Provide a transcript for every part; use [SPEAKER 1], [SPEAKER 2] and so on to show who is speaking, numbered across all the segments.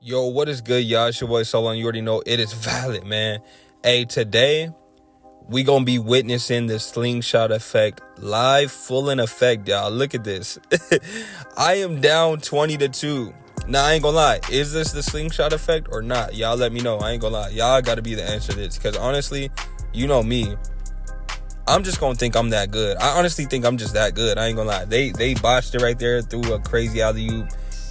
[SPEAKER 1] Yo, what is good, y'all? It's your boy Solon. You already know it is valid, man. Hey, today we gonna be witnessing the slingshot effect live, full in effect, y'all. Look at this. I am down 20-2. Now, I ain't gonna lie. Is this the slingshot effect or not? Y'all let me know. I ain't gonna lie. Y'all gotta be the answer to this. Because honestly, you know me. I'm just gonna think I'm that good. I honestly think I'm just that good. I ain't gonna lie. They botched it right there, threw a crazy alley-oop.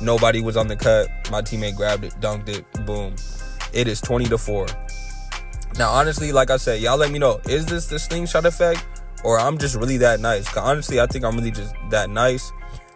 [SPEAKER 1] Nobody was on the cut. My teammate grabbed it, dunked it, boom. It is 20-4. Now, honestly, like I said, y'all let me know. Is this the slingshot effect or I'm just really that nice? Because honestly, I think I'm really just that nice.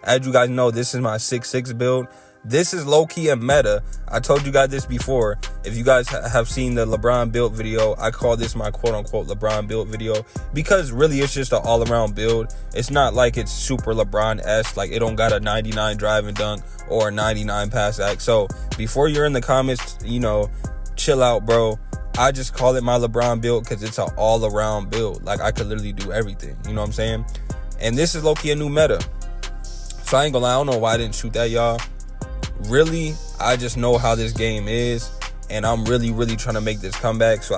[SPEAKER 1] As you guys know, this is my 6'6 build. This is low-key a meta. I told you guys this before. If you guys have seen the LeBron build video, I call this my quote-unquote LeBron build video because really it's just an all-around build. It's not like it's super LeBron-esque. Like, it don't got a 99 drive and dunk or a 99 pass act. So before you're in the comments, you know, chill out, bro. I just call it my LeBron build because it's an all-around build. Like, I could literally do everything. You know what I'm saying? And this is low-key a new meta. So I ain't gonna lie. I don't know why I didn't shoot that, y'all. Really, I just know how this game is, and I'm really trying to make this comeback. So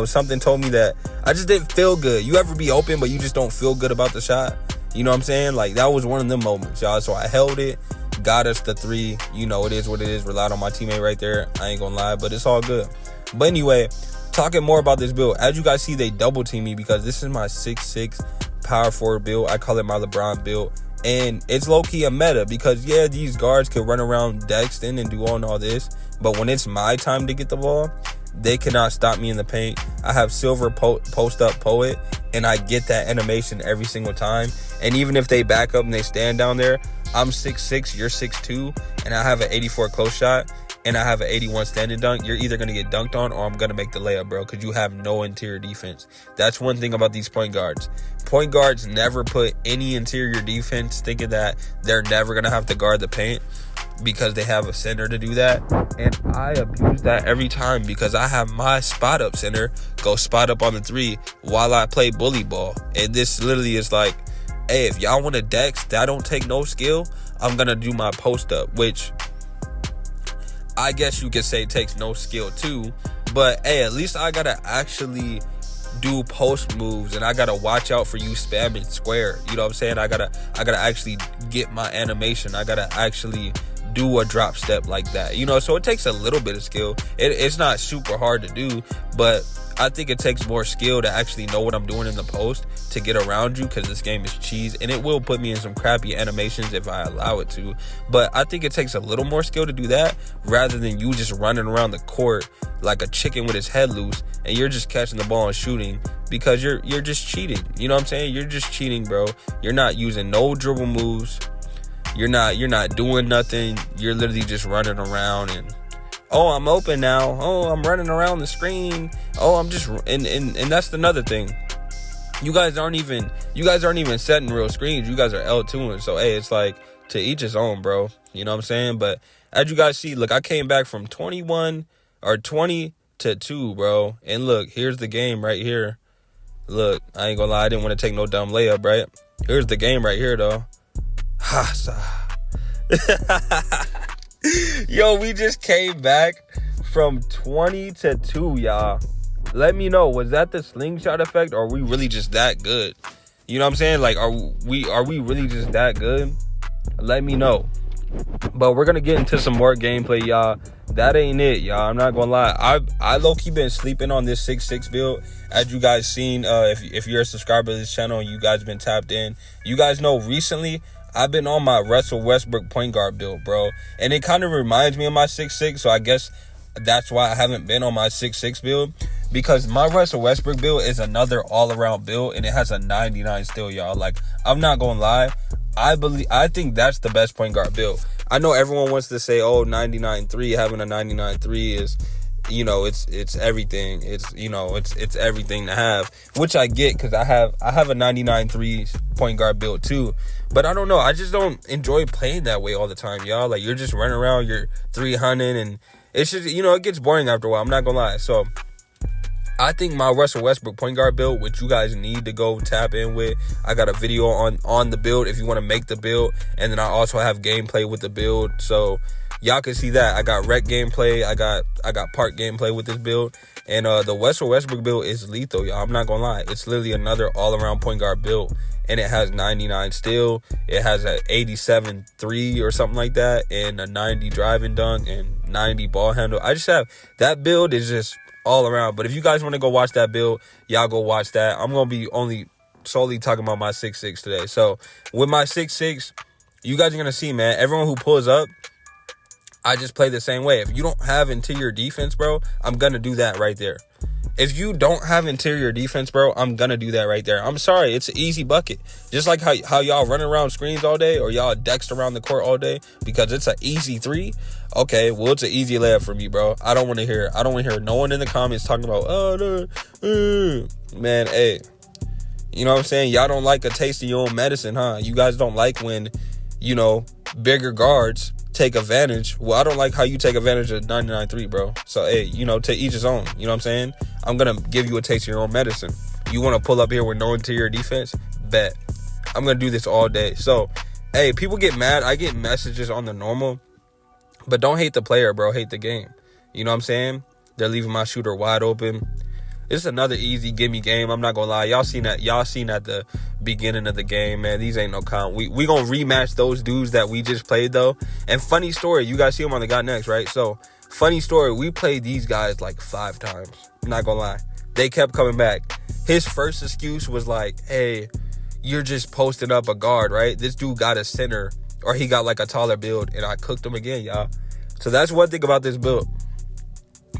[SPEAKER 1] something told me that I just didn't feel good. You ever be open but you just don't feel good about the shot? You know what I'm saying? Like, that was one of them moments, y'all. So I held it, got us the 3. You know, it is what it is. Relied on my teammate right there. I ain't gonna lie, but it's all good. But anyway, talking more about this build. As you guys see, they double team me because this is my 6'6 power forward build. I call it my LeBron build. And it's low-key a meta because, yeah, these guards could run around Dexton and do all this. But when it's my time to get the ball, they cannot stop me in the paint. I have silver post-up poet, and I get that animation every single time. And even if they back up and they stand down there, I'm 6'6", you're 6'2", and I have an 84 close shot, and I have an 81 standing dunk. You're either going to get dunked on or I'm going to make the layup, bro, because you have no interior defense. That's one thing about these point guards. Point guards never put any interior defense thinking that they're never going to have to guard the paint because they have a center to do that. And I abuse that every time because I have my spot up center go spot up on the 3 while I play bully ball. And this literally is like, hey, if y'all want a dex that don't take no skill, I'm going to do my post up, which I guess you could say takes no skill too. But hey, at least I gotta actually do post moves and I gotta watch out for you spamming square. You know what I'm saying? I gotta actually get my animation. I gotta actually do a drop step like that. You know, so it takes a little bit of skill. It's not super hard to do, but I think it takes more skill to actually know what I'm doing in the post to get around you because this game is cheese and it will put me in some crappy animations if I allow it to. But I think it takes a little more skill to do that rather than you just running around the court like a chicken with his head loose and you're just catching the ball and shooting because you're just cheating. You know what I'm saying? You're just cheating, bro. You're not using no dribble moves. You're not doing nothing. You're literally just running around and, oh, I'm open now. Oh, I'm running around the screen. Oh, I'm just and that's another thing. You guys aren't even setting real screens. You guys are L2ing. So hey, it's like to each his own, bro. You know what I'm saying? But as you guys see, look, I came back from 20-2, bro. And look, here's the game right here. Look, I ain't gonna lie, I didn't want to take no dumb layup, right? Here's the game right here though. Yo, we just came back from 20-2, y'all. Let me know, was that the slingshot effect or are we really just that good? You know what I'm saying? Like, are we really just that good? Let me know. But we're gonna get into some more gameplay, y'all. That ain't it, y'all. I'm not gonna lie. I low-key been sleeping on this 6'6 build. As you guys seen, if you're a subscriber to this channel, you guys been tapped in. You guys know recently I've been on my Russell Westbrook point guard build, bro. And it kind of reminds me of my 6'6, so I guess that's why I haven't been on my 6'6 build. Because my Russell Westbrook build is another all-around build, and it has a 99 still, y'all. Like, I'm not gonna lie. I think that's the best point guard build. I know everyone wants to say, oh, 99.3, having a 99.3 is, you know, it's everything. It's, you know, it's everything to have, which I get because I have a 99.3 point guard build too. But I don't know. I just don't enjoy playing that way all the time, y'all. Like, you're just running around, you're 300, and it's just, you know, it gets boring after a while. I'm not gonna lie. So I think my Russell Westbrook point guard build, which you guys need to go tap in with. I got a video on the build if you want to make the build. And then I also have gameplay with the build. So y'all can see that. I got rec gameplay. I got park gameplay with this build. And the Russell Westbrook build is lethal, y'all. I'm not going to lie. It's literally another all-around point guard build. And it has 99 steal. It has an 87 3 or something like that. And a 90 drive and dunk and 90 ball handle. I just have, that build is just all around. But if you guys want to go watch that build, y'all go watch that. I'm going to be only solely talking about my 6'6" today. So with my 6'6", you guys are going to see, man, everyone who pulls up, I just play the same way. If you don't have interior defense, bro, I'm going to do that right there. If you don't have interior defense, bro, I'm going to do that right there. I'm sorry. It's an easy bucket. Just like how y'all run around screens all day or y'all dext around the court all day because it's an easy 3. Okay, well, it's an easy layup for me, bro. I don't want to hear no one in the comments talking about, man, hey. You know what I'm saying? Y'all don't like a taste of your own medicine, huh? You guys don't like when, you know, bigger guards take advantage. Well, I don't like how you take advantage of 99-3, bro. So, hey, you know, to each his own. You know what I'm saying? I'm going to give you a taste of your own medicine. You want to pull up here with no interior defense? Bet. I'm going to do this all day. So, hey, people get mad. I get messages on the normal. But don't hate the player, bro. Hate the game. You know what I'm saying? They're leaving my shooter wide open. It's another easy gimme game. I'm not going to lie. Y'all seen at the beginning of the game, man. These ain't no count. We going to rematch those dudes that we just played, though. And funny story, you guys see them on the Got Next, right? So, funny story, we played these guys like 5 times. I'm not going to lie. They kept coming back. His first excuse was like, hey, you're just posting up a guard, right? This dude got a center, or he got like a taller build, and I cooked him again, y'all. So, that's one thing about this build.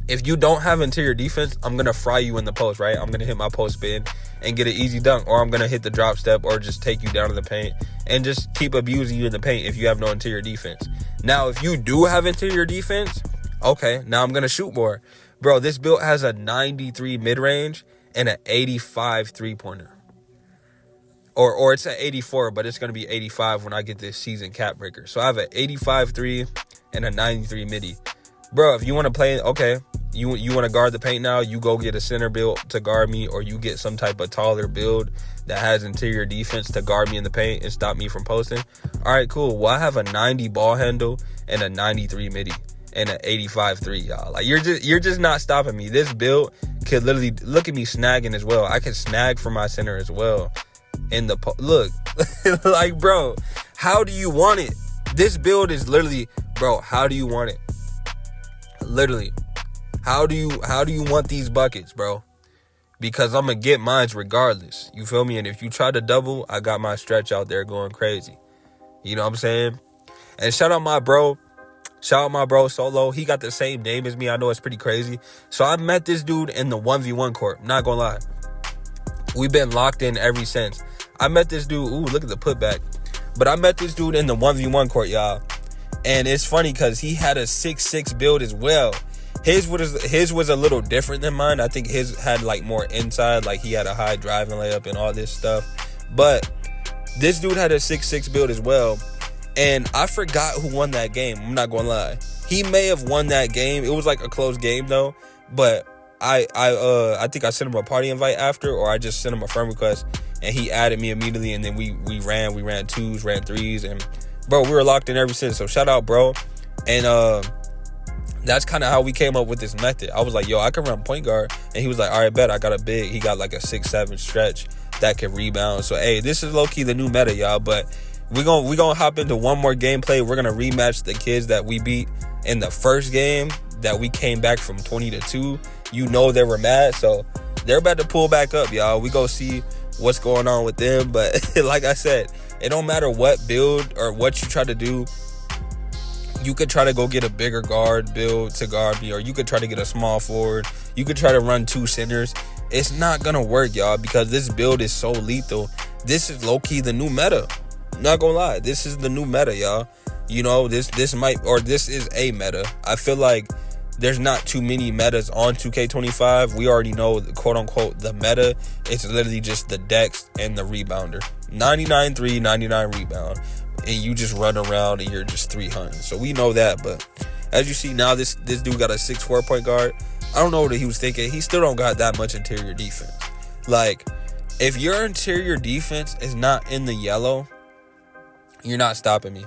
[SPEAKER 1] If you don't have interior defense, I'm going to fry you in the post, right? I'm going to hit my post spin and get an easy dunk, or I'm going to hit the drop step or just take you down in the paint and just keep abusing you in the paint if you have no interior defense. Now, if you do have interior defense, okay, now I'm going to shoot more. Bro, this build has a 93 mid-range and an 85 three-pointer. Or it's an 84, but it's going to be 85 when I get this season cap breaker. So I have an 85 3 and a 93 midi. Bro, if you want to play, okay, you want to guard the paint now, you go get a center build to guard me, or you get some type of taller build that has interior defense to guard me in the paint and stop me from posting. All right, cool. Well, I have a 90 ball handle and a 93 midi and an 85 3, y'all. Like, you're just not stopping me. This build could literally, look at me snagging as well. I can snag from my center as well. Look, like, bro, how do you want it? This build is literally, bro, how do you want it? Literally, how do you want these buckets, bro? Because I'm gonna get mine regardless. You feel me? And if you try to double, I got my stretch out there going crazy. You know what I'm saying? And shout out my bro Solo. He got the same name as me. I know it's pretty crazy. So I met this dude in the 1v1 court. I'm not gonna lie. We've been locked in ever since. I met this dude. Ooh, look at the putback. But I met this dude in the 1v1 court, y'all. And it's funny because he had a 6'6" build as well. His was a little different than mine. I think his had like more inside, like he had a high driving layup and all this stuff. But this dude had a 6'6" build as well. And I forgot who won that game. I'm not gonna lie. He may have won that game. It was like a close game though. But I think I sent him a party invite after, or I just sent him a friend request, and he added me immediately. And then we ran twos, ran threes, and bro, we were locked in ever since. So shout out, bro. And that's kind of how we came up with this method. I was like, yo, I can run point guard. And he was like, all right, bet. I got a big. He got like a 6'7" stretch that can rebound. So, hey, this is low-key the new meta, y'all. But we gonna hop into one more gameplay. We're going to rematch the kids that we beat in the first game that we came back from 20-2. You know they were mad. So they're about to pull back up, y'all. We go see what's going on with them. But like I said, it don't matter what build or what you try to do. You could try to go get a bigger guard build to guard me, or you could try to get a small forward. You could try to run 2 centers. It's not going to work, y'all, because this build is so lethal. This is low-key the new meta. Not going to lie. This is the new meta, y'all. You know, this is a meta. I feel like there's not too many metas on 2K25. We already know, quote-unquote, the meta. It's literally just the dex and the rebounder. 99 3, 99 rebound. And you just run around and you're just 300. So we know that. But as you see now, this dude got a 6'4" point guard. I don't know what he was thinking. He still don't got that much interior defense. Like, if your interior defense is not in the yellow, you're not stopping me.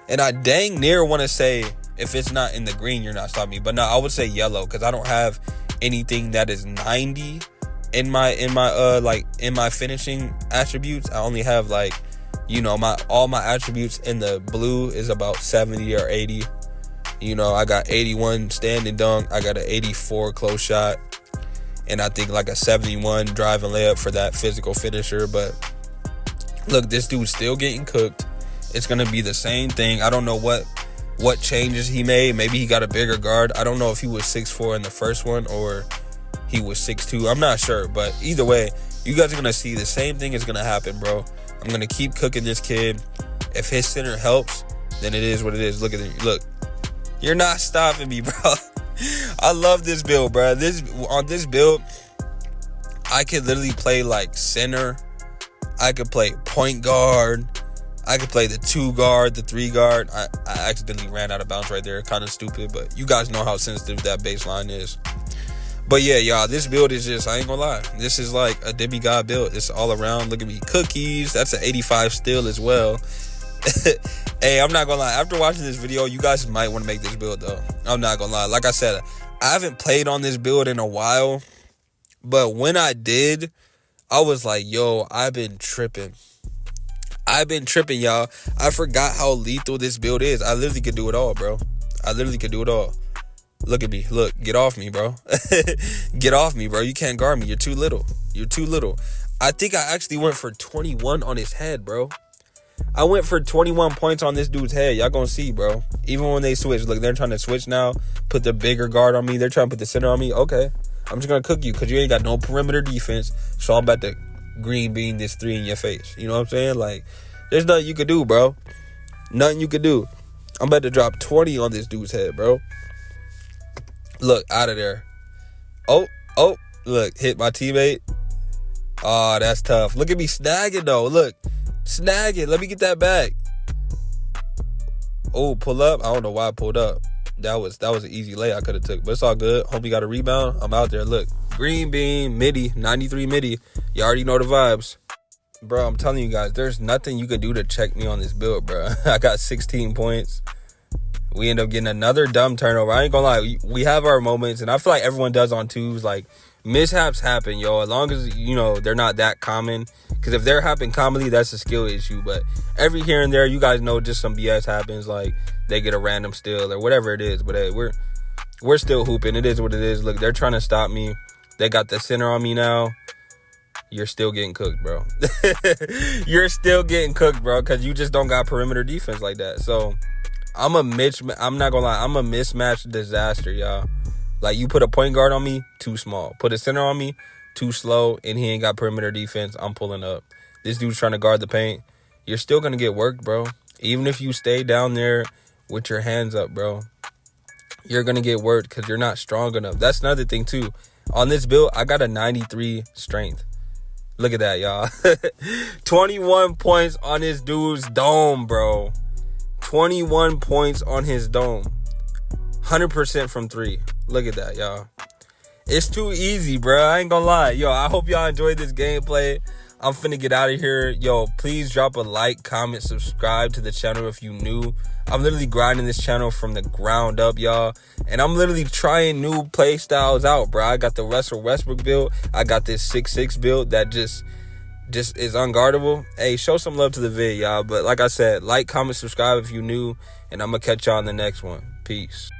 [SPEAKER 1] And I dang near want to say, if it's not in the green, you're not stopping me. But no, I would say yellow, because I don't have anything that is 90 in my finishing attributes. I only have, like, you know, all my attributes in the blue is about 70 or 80. You know, I got 81 standing dunk. I got an 84 close shot. And I think like a 71 drive and layup for that physical finisher. But look, this dude's still getting cooked. It's going to be the same thing. I don't know what changes he made. Maybe he got a bigger guard. I don't know if he was 6'4" in the first one or he was 6'2". I'm not sure. But either way, you guys are going to see the same thing is going to happen, bro. I'm going to keep cooking this kid. If his center helps, then it is what it is. Look at it. Look. You're not stopping me, bro. I love this build, bro. On this build, I could literally play like center. I could play point guard. I could play the 2 guard, the 3 guard. I accidentally ran out of bounds right there. Kind of stupid, but you guys know how sensitive that baseline is. But yeah, y'all, this build is just, I ain't gonna lie, this is like a demigod build. It's all around. Look at me. Cookies. That's an 85 still as well. Hey, I'm not gonna lie. After watching this video, you guys might want to make this build, though. I'm not gonna lie. Like I said, I haven't played on this build in a while. But when I did, I was like, yo, I've been tripping, y'all. I forgot how lethal this build is. I literally could do it all, bro. I literally could do it all. Look at me. Look, get off me, bro. Get off me, bro. You can't guard me. You're too little. You're too little. I think I actually went for 21 on his head, bro. I went for 21 points on this dude's head. Y'all gonna see, bro. Even when they switch. Look, they're trying to switch now. Put the bigger guard on me. They're trying to put the center on me. Okay. I'm just gonna cook you because you ain't got no perimeter defense. So I'm about to green bean this 3 in your face. You know what I'm saying? Like, there's nothing you could do, bro. Nothing you could do. I'm about to drop 20 on this dude's head, bro. Look, out of there. Oh, look, hit my teammate. Oh, that's tough. Look at me snagging, though. Look. Snag it. Let me get that back. Oh, pull up. I don't know why I pulled up. That was an easy lay I could have took. But it's all good. Hope you got a rebound. I'm out there. Look. Green bean, midi, 93 midi. You already know the vibes. Bro, I'm telling you guys, there's nothing you could do to check me on this build, bro. I got 16 points. We end up getting another dumb turnover. I ain't gonna lie. We have our moments, and I feel like everyone does on twos. Like, mishaps happen, yo. As long as, you know, they're not that common. Because if they're happening commonly, that's a skill issue. But every here and there, you guys know just some BS happens. Like, they get a random steal or whatever it is. But hey, we're still hooping. It is what it is. Look, they're trying to stop me. They got the center on me now. You're still getting cooked, bro. You're still getting cooked, bro, because you just don't got perimeter defense like that. So, I'm not gonna lie. I'm a mismatch disaster, y'all. Like, you put a point guard on me, too small. Put a center on me, too slow, and he ain't got perimeter defense. I'm pulling up. This dude's trying to guard the paint. You're still going to get worked, bro. Even if you stay down there with your hands up, bro, you're going to get worked because you're not strong enough. That's another thing, too. On this build, I got a 93 strength. Look at that, y'all. 21 points on this dude's dome, bro. 21 points on his dome. 100% from 3. Look at that, y'all. It's too easy, bro. I ain't gonna lie. Yo, I hope y'all enjoyed this gameplay. I'm finna get out of here. Yo, please drop a like, comment, subscribe to the channel if you new. I'm literally grinding this channel from the ground up, y'all. And I'm literally trying new play styles out, bro. I got the Russell Westbrook build. I got this 6'6" build that just is unguardable. Hey, show some love to the vid, y'all. But like I said, like, comment, subscribe if you new. And I'm gonna catch y'all in the next one. Peace.